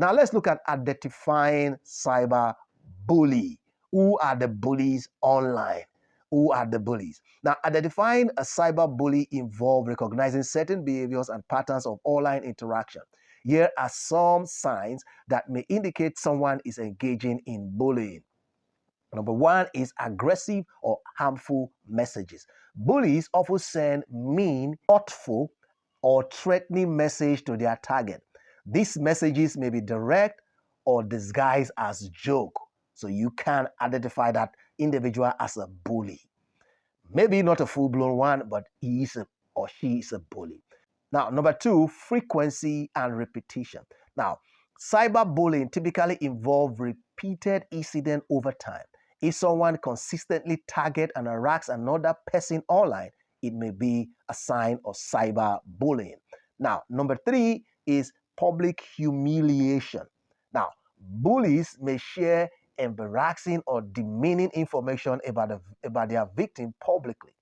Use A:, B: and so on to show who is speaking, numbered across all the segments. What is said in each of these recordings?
A: Now let's look at identifying cyberbully. Who are the bullies online? Who are the bullies? Now, identifying a cyberbully involves recognizing certain behaviors and patterns of online interaction. Here are some signs that may indicate someone is engaging in bullying. Number one is aggressive or harmful messages. Bullies often send mean, hurtful, or threatening message to their target. These messages may be direct or disguised as joke. So you can identify that individual as a bully. Maybe not a full-blown one, but he is or she is a bully. Now, number two, frequency and repetition. Now, cyberbullying typically involves repeated incidents over time. If someone consistently targets and harasses another person online, it may be a sign of cyberbullying. Now, number three is public humiliation. Now, bullies may share embarrassing or demeaning information about their victim publicly,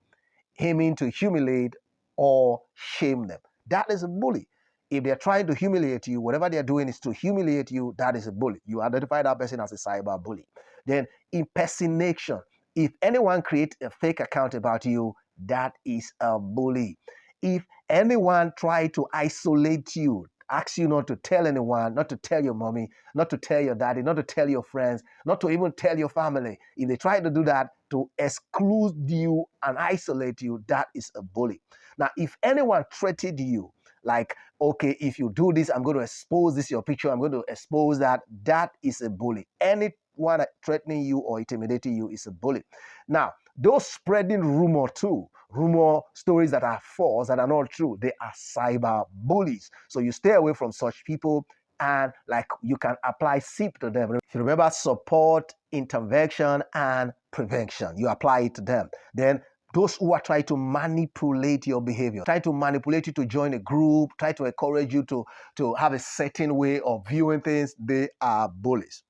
A: aiming to humiliate or shame them. That is a bully. If they're trying to humiliate you, whatever they're doing is to humiliate you, that is a bully. You identify that person as a cyber bully. Then impersonation. If anyone creates a fake account about you, that is a bully. If anyone tries to isolate you, ask you not to tell anyone, not to tell your mommy, not to tell your daddy, not to tell your friends, not to even tell your family. If they try to do that to exclude you and isolate you, that is a bully. Now, if anyone threatened you, like, okay, if you do this, I'm going to expose this, your picture, I'm going to expose that, that is a bully. Anyone threatening you or intimidating you is a bully. Now, those spreading rumor too, rumor stories that are false, that are not true, they are cyber bullies. So you stay away from such people, and like you can apply SIP to them. If you remember, support, intervention, and prevention, you apply it to them. Then those who are trying to manipulate your behavior, try to manipulate you to join a group, try to encourage you to have a certain way of viewing things, they are bullies.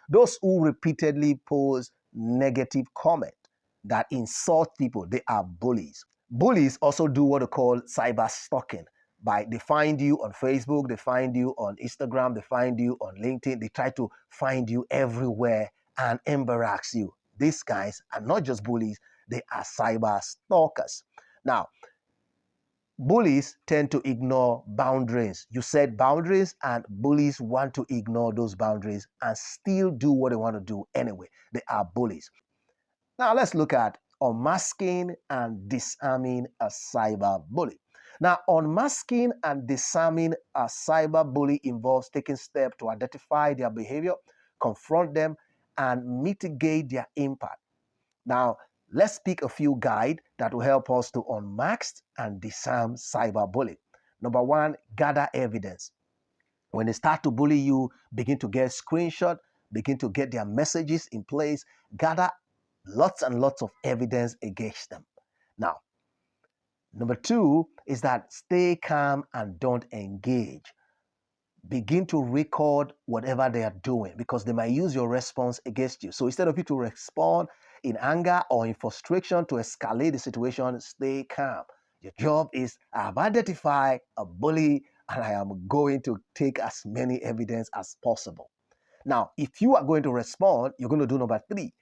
A: Those who repeatedly post negative comment that insult people, they are bullies. Bullies also do what they call cyber stalking. They find you on Facebook, they find you on Instagram, they find you on LinkedIn, they try to find you everywhere and embarrass you. These guys are not just bullies, they are cyber stalkers. Now, bullies tend to ignore boundaries. You set boundaries, and bullies want to ignore those boundaries and still do what they want to do anyway. They are bullies. Now, let's look at unmasking and disarming a cyber bully. Now, unmasking and disarming a cyber bully involves taking steps to identify their behavior, confront them, and mitigate their impact. Now, let's pick a few guides that will help us to unmask and disarm cyberbullying. Number one, gather evidence. When they start to bully you, begin to get screenshots, begin to get their messages in place, gather lots and lots of evidence against them. Now, number two is that stay calm and don't engage. Begin to record whatever they are doing, because they might use your response against you. So instead of you to respond in anger or in frustration to escalate the situation, stay calm. Your job is, I have identified a bully and I am going to take as many evidence as possible. Now, if you are going to respond, you're going to do number three.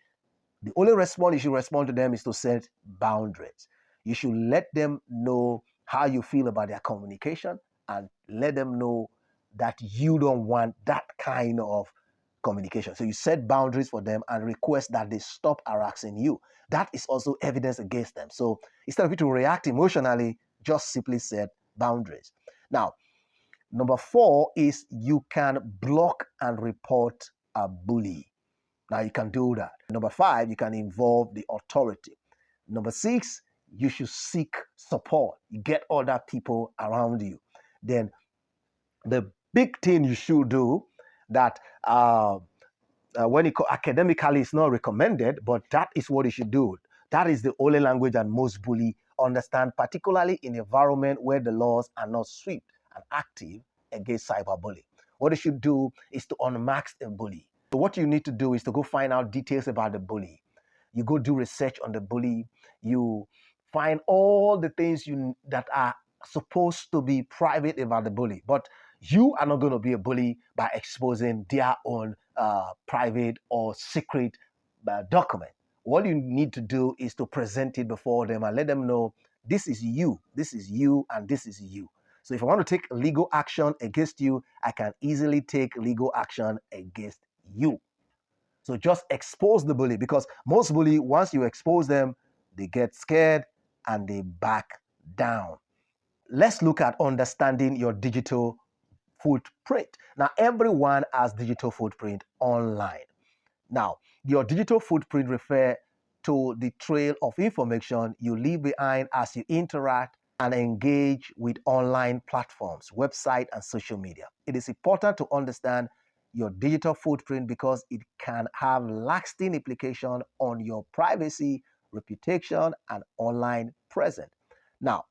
A: The only response you should respond to them is to set boundaries. You should let them know how you feel about their communication and let them know that you don't want that kind of communication. So you set boundaries for them and request that they stop harassing you. That is also evidence against them. So instead of you to react emotionally, just simply set boundaries. Now, number four is you can block and report a bully. Now you can do that. Number five, you can involve the authority. Number six, you should seek support. You get other people around you. Then the big thing you should do that when academically it's not recommended, but that is what you should do. That is the only language that most bullies understand, particularly in an environment where the laws are not strict and active against cyberbullying. What you should do is to unmask a bully. So what you need to do is to go find out details about the bully. You go do research on the bully. You find all the things that are supposed to be private about the bully, but You are not going to be a bully by exposing their own private or secret document. What you need to do is to present it before them and let them know this is you, and this is you. So if I want to take legal action against you, I can easily take legal action against you. So just expose the bully, because most bully, once you expose them, they get scared and they back down. Let's look at understanding your digital footprint. Now, everyone has digital footprint online. Now, your digital footprint refers to the trail of information you leave behind as you interact and engage with online platforms, website, and social media. It is important to understand your digital footprint because it can have lasting implications on your privacy, reputation, and online presence. Now,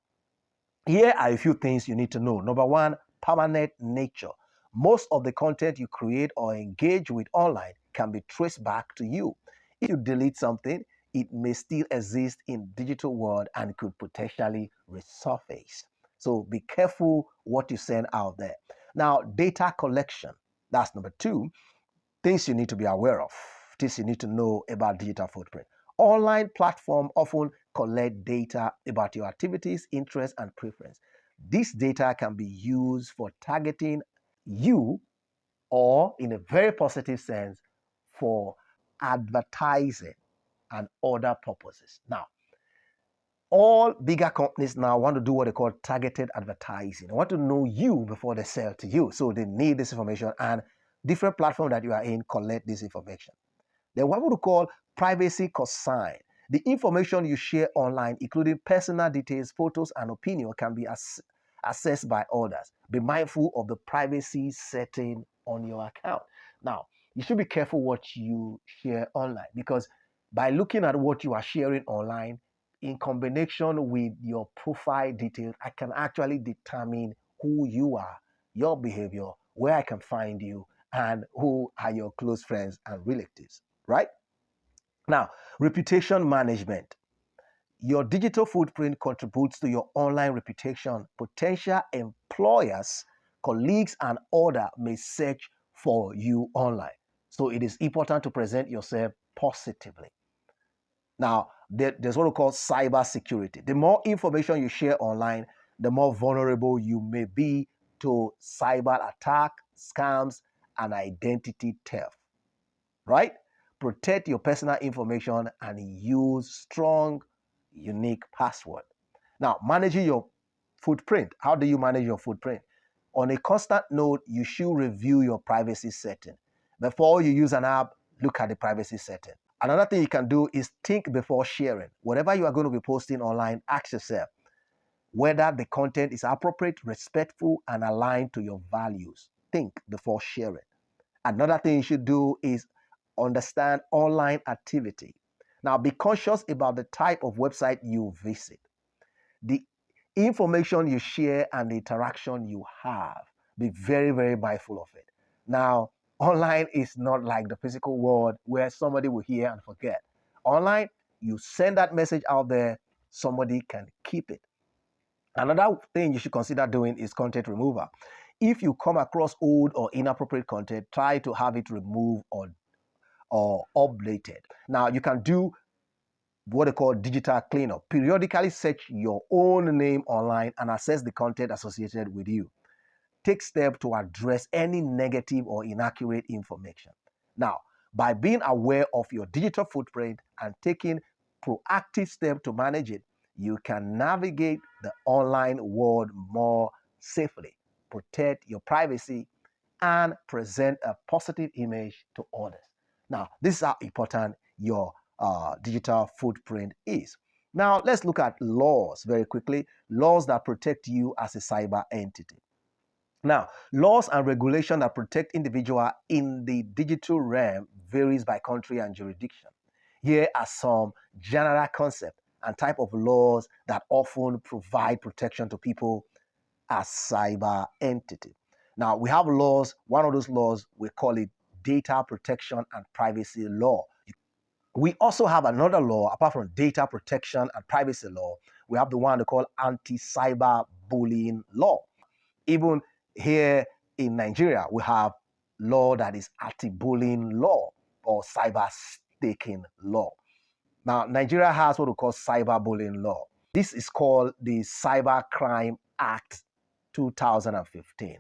A: here are a few things you need to know. Number one, permanent nature. Most of the content you create or engage with online can be traced back to you. If you delete something, it may still exist in digital world and could potentially resurface. So be careful what you send out there. Now, data collection. That's number two. Things you need to be aware of. Things you need to know about digital footprint. Online platforms often collect data about your activities, interests, and preference. This data can be used for targeting you or, in a very positive sense, for advertising and other purposes. Now, all bigger companies now want to do what they call targeted advertising. They want to know you before they sell to you. So they need this information, and different platforms that you are in collect this information. Then what we would call privacy consign. The information you share online, including personal details, photos, and opinion, can be accessed by others. Be mindful of the privacy setting on your account. Now, you should be careful what you share online, because by looking at what you are sharing online, in combination with your profile details, I can actually determine who you are, your behavior, where I can find you, and who are your close friends and relatives, right? Now, reputation management. Your digital footprint contributes to your online reputation. Potential employers, colleagues, and others may search for you online. So it is important to present yourself positively. Now, there's what we call cyber security. The more information you share online, the more vulnerable you may be to cyber attack, scams, and identity theft, right? Protect your personal information and use strong, unique password. Now, managing your footprint. How do you manage your footprint? On a constant note, you should review your privacy setting. Before you use an app, look at the privacy setting. Another thing you can do is think before sharing. Whatever you are going to be posting online, ask yourself whether the content is appropriate, respectful, and aligned to your values. Think before sharing. Another thing you should do is understand online activity. Now, be conscious about the type of website you visit, the information you share, and the interaction you have. Be very, very mindful of it. Now, online is not like the physical world where somebody will hear and forget. Online, you send that message out there, somebody can keep it. Another thing you should consider doing is content removal. If you come across old or inappropriate content, try to have it removed or updated. Now, you can do what they call digital cleanup. Periodically search your own name online and assess the content associated with you. Take steps to address any negative or inaccurate information. Now, by being aware of your digital footprint and taking proactive steps to manage it, you can navigate the online world more safely, protect your privacy, and present a positive image to others. Now, this is how important your digital footprint is. Now, let's look at laws very quickly, laws that protect you as a cyber entity. Now, laws and regulation that protect individuals in the digital realm varies by country and jurisdiction. Here are some general concepts and type of laws that often provide protection to people as cyber entity. Now, we have laws. One of those laws, we call it data protection and privacy law. We also have another law, apart from data protection and privacy law, we have the one they call anti-cyber bullying law. Even here, in Nigeria, we have law that is anti-bullying law or cyber stalking law. Now, Nigeria has what we call cyberbullying law. This is called the Cybercrime Act 2015.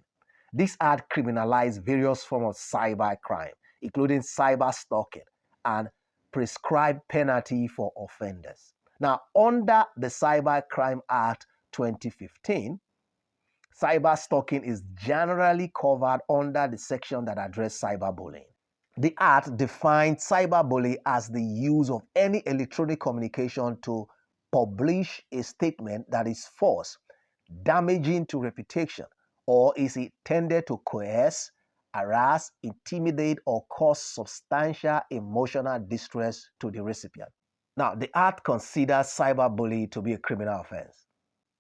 A: This act criminalized various forms of cybercrime, including cyber stalking, and prescribed penalty for offenders. Now, under the Cybercrime Act 2015, cyber stalking is generally covered under the section that addresses cyberbullying. The Act defines cyberbullying as the use of any electronic communication to publish a statement that is false, damaging to reputation, or is intended to coerce, harass, intimidate, or cause substantial emotional distress to the recipient. Now, the Act considers cyberbullying to be a criminal offense,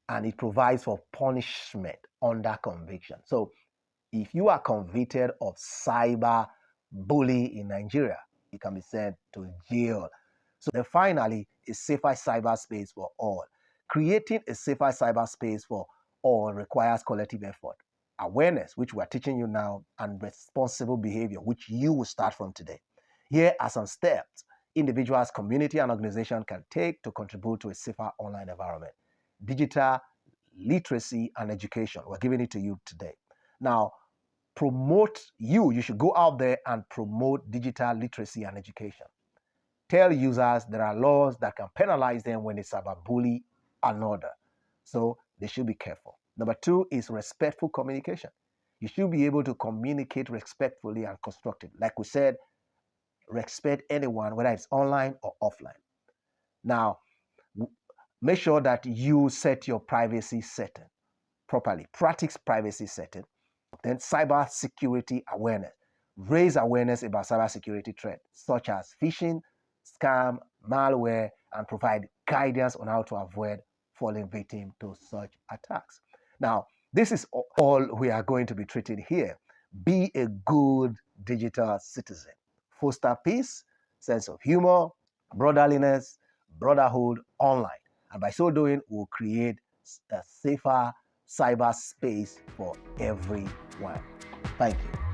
A: and it provides for punishment under conviction. So, if you are convicted of cyber bullying in Nigeria, you can be sent to jail. So then finally, a safer cyberspace for all. Creating a safer cyberspace for all requires collective effort, awareness, which we are teaching you now, and responsible behavior, which you will start from today. Here are some steps individuals, community, and organizations can take to contribute to a safer online environment. Digital literacy and education. We're giving it to you today. Now, you should go out there and promote digital literacy and education. Tell users there are laws that can penalize them when they cyberbully another. So they should be careful. Number 2 is respectful communication. You should be able to communicate respectfully and constructively. Like we said, respect anyone, whether it's online or offline. Now, make sure that you set your privacy setting properly. Practice privacy setting. Then cyber security awareness. Raise awareness about cybersecurity threats such as phishing, scam, malware, and provide guidance on how to avoid falling victim to such attacks. Now, this is all we are going to be treating here. Be a good digital citizen. Foster peace, sense of humor, brotherliness, brotherhood online. And by so doing, we'll create a safer cyberspace for everyone. Thank you.